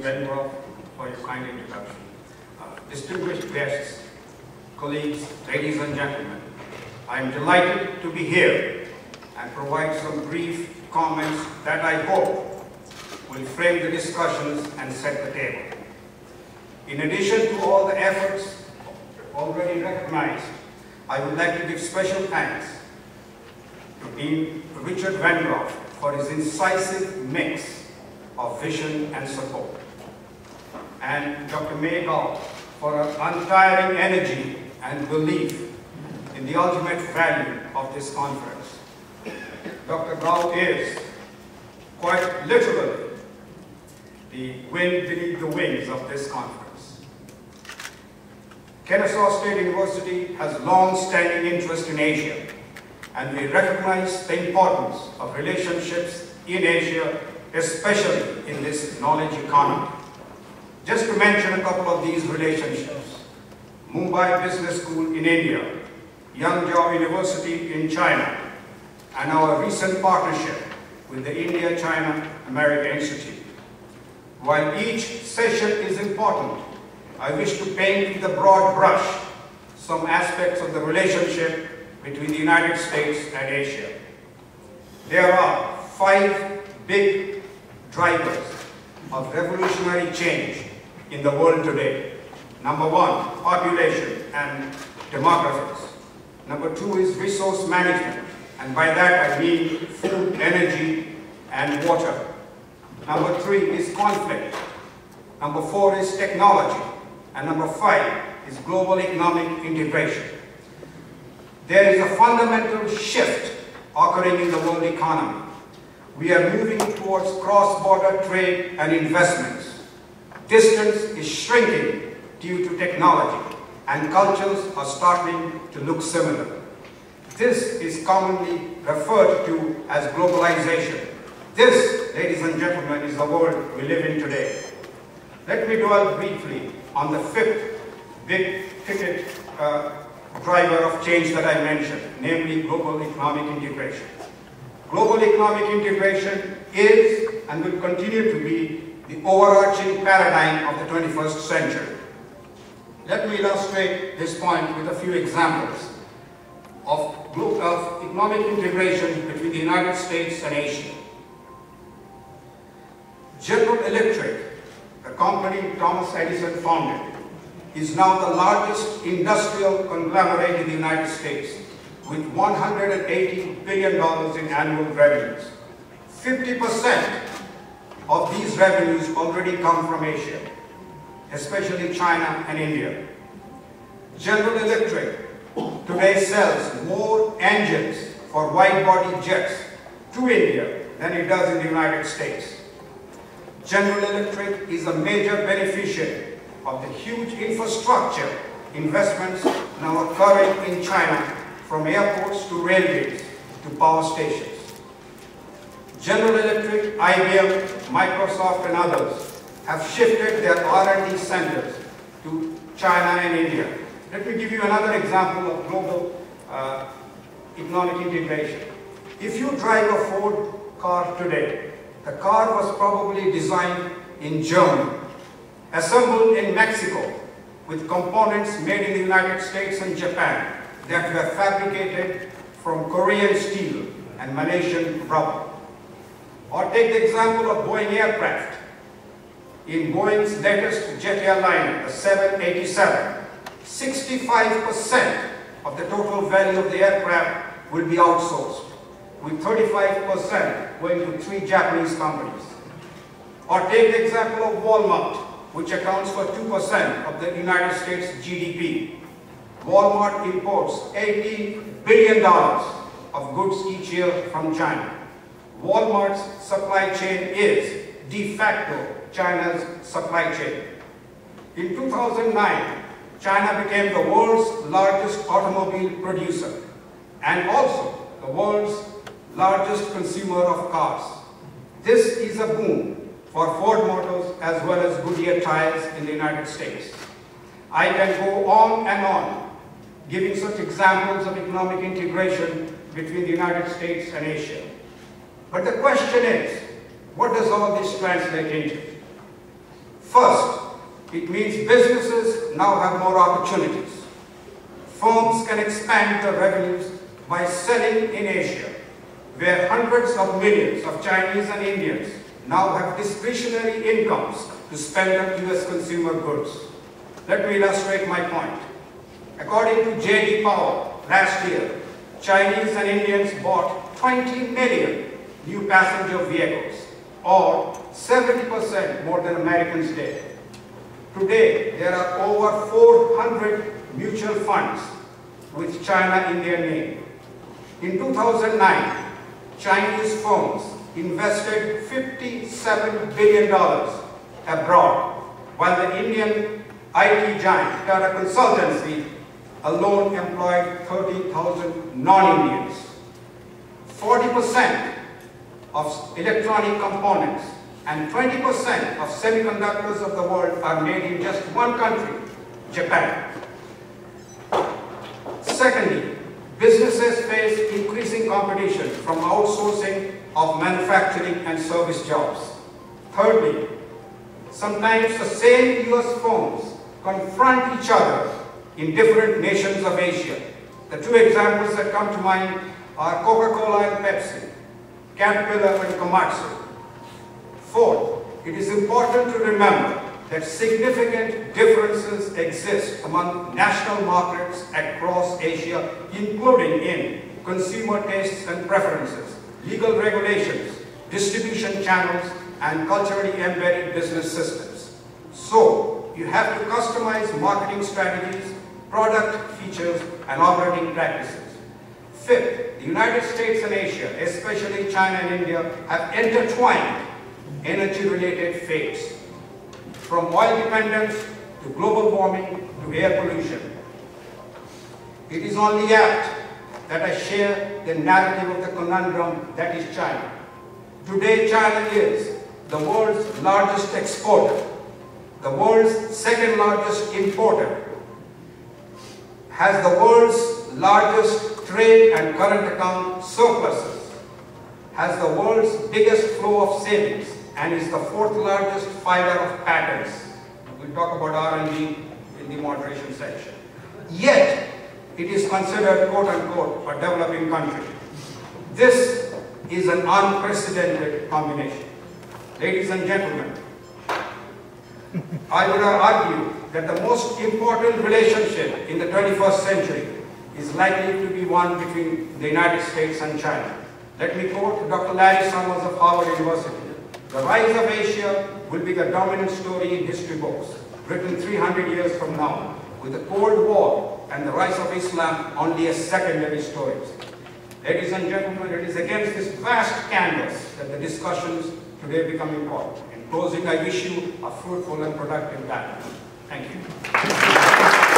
Vendroff, for your kind introduction. Distinguished guests, colleagues, ladies and gentlemen, I am delighted to be here and provide some brief comments that I hope will frame the discussions and set the table. In addition to all the efforts already recognized, I would like to give special thanks to Dean Richard Vendroff for his incisive mix of vision and support, and Dr. May Gao for her untiring energy and belief in the ultimate value of this conference. Dr. Gao is, quite literally, the wind beneath the wings of this conference. Kennesaw State University has long-standing interest in Asia, and we recognize the importance of relationships in Asia, especially in this knowledge economy. Just to mention a couple of these relationships: Mumbai Business School in India, Yangzhou University in China, and our recent partnership with the India-China-America Institute. While each session is important, I wish to paint with a broad brush some aspects of the relationship between the United States and Asia. There are 5 big drivers of revolutionary change in the world today. Number 1, population and demographics. Number 2 is resource management, and by that I mean food, energy, and water. Number 3 is conflict. Number 4 is technology. And number 5 is global economic integration. There is a fundamental shift occurring in the world economy. We are moving towards cross-border trade and investments. Distance is shrinking due to technology, and cultures are starting to look similar. This is commonly referred to as globalization. This, ladies and gentlemen, is the world we live in today. Let me dwell briefly on the 5th big-ticket driver of change that I mentioned, namely global economic integration. Global economic integration is and will continue to be the overarching paradigm of the 21st century. Let me illustrate this point with a few examples of economic integration between the United States and Asia. General Electric, the company Thomas Edison founded, is now the largest industrial conglomerate in the United States, with $180 billion in annual revenues. 50% of these revenues already come from Asia, especially China and India. General Electric today sells more engines for wide-body jets to India than it does in the United States. General Electric is a major beneficiary of the huge infrastructure investments now occurring in China, from airports to railways to power stations. General Electric, IBM, Microsoft, and others have shifted their R&D centers to China and India. Let me give you another example of global economic integration. If you drive a Ford car today, the car was probably designed in Germany, assembled in Mexico, with components made in the United States and Japan that were fabricated from Korean steel and Malaysian rubber. Or take the example of Boeing aircraft. In Boeing's latest jet airliner, the 787, 65% of the total value of the aircraft will be outsourced, with 35% going to 3 Japanese companies. Or take the example of Walmart, which accounts for 2% of the United States GDP. Walmart imports $18 billion of goods each year from China. Walmart's supply chain is de facto China's supply chain. In 2009, China became the world's largest automobile producer and also the world's largest consumer of cars. This is a boom for Ford Motors as well as Goodyear tires in the United States. I can go on and on, giving such examples of economic integration between the United States and Asia. But the question is, what does all this translate into? First, it means businesses now have more opportunities. Firms can expand their revenues by selling in Asia, where hundreds of millions of Chinese and Indians now have discretionary incomes to spend on US consumer goods. Let me illustrate my point. According to J.D. Power, last year, Chinese and Indians bought 20 million new passenger vehicles, or 70% more than Americans did. Today, there are over 400 mutual funds with China in their name. In 2009, Chinese firms invested $57 billion abroad, while the Indian IT giant Tata Consultancy alone employed 30,000 non-Indians. 40% of electronic components and 20% of semiconductors of the world are made in just one country, Japan. Secondly, businesses face increasing competition from outsourcing of manufacturing and service jobs. Thirdly, sometimes the same US firms confront each other in different nations of Asia. The two examples that come to mind are Coca-Cola and Pepsi, Caterpillar and Komatsu. Fourth, it is important to remember that significant differences exist among national markets across Asia, including in consumer tastes and preferences, legal regulations, distribution channels, and culturally embedded business systems. So, you have to customize marketing strategies, product features, and operating practices. Fifth, the United States and Asia, especially China and India, have intertwined energy-related fates, from oil dependence to global warming to air pollution. It is only apt that I share the narrative of the conundrum that is China. Today, China is the world's largest exporter, the world's second largest importer, has the world's largest trade and current account surpluses, has the world's biggest flow of savings, and is the fourth largest filer of patents. We'll talk about R&D in the moderation section. Yet, it is considered, quote-unquote, a developing country. This is an unprecedented combination. Ladies and gentlemen, I would argue that the most important relationship in the 21st century is likely to be one between the United States and China. Let me quote Dr. Larry Summers of Harvard University. The rise of Asia will be the dominant story in history books, written 300 years from now, with the Cold War and the rise of Islam only as secondary stories. Ladies and gentlemen, it is against this vast canvas that the discussions today become important. In closing, I wish you a fruitful and productive battle. Thank you.